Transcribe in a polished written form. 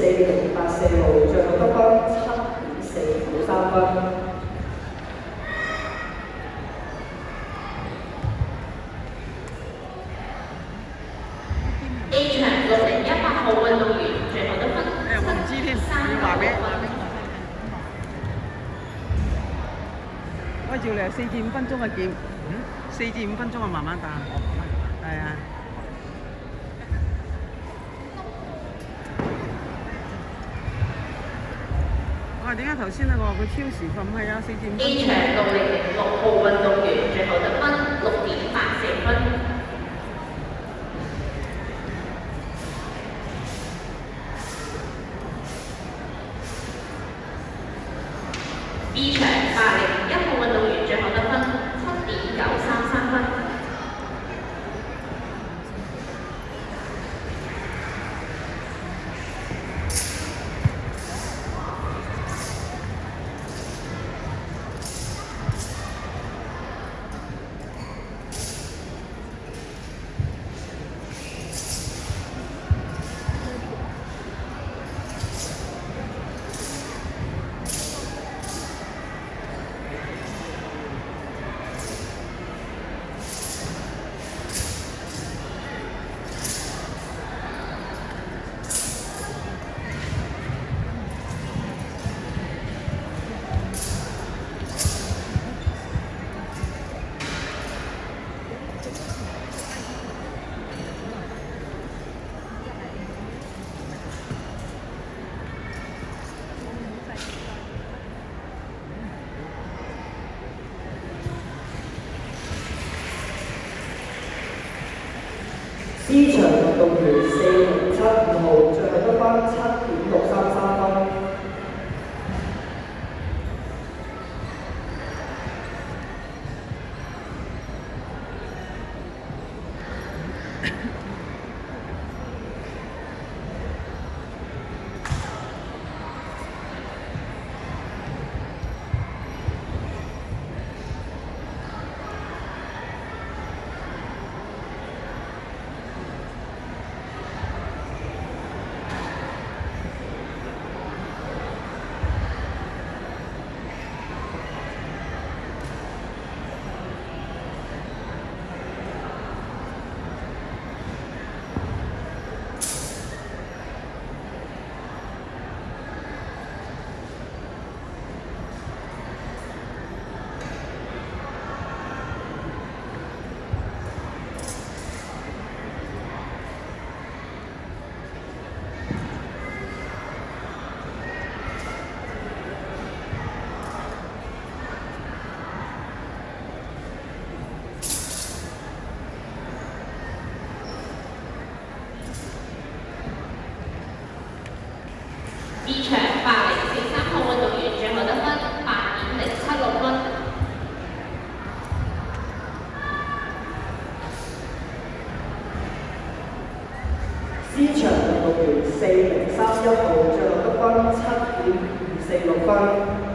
404號，最後得分7.493分。A 場6018號運動員最後得分我唔知添，要話俾。喂，照你係4至5分鐘嘅劍，4至5分鐘啊，慢慢打。係啊。哇！點解頭先你話佢超時咁係啊？4至5分鐘。A 場6006號運動員最後得分6.84分。B 場801號運動員最後得分7.933分。C 場運動員4075號，最後得分7.633分。B 場8043號運動員最後得分8.076分。C 場運動員4031號，最後得分7.246分。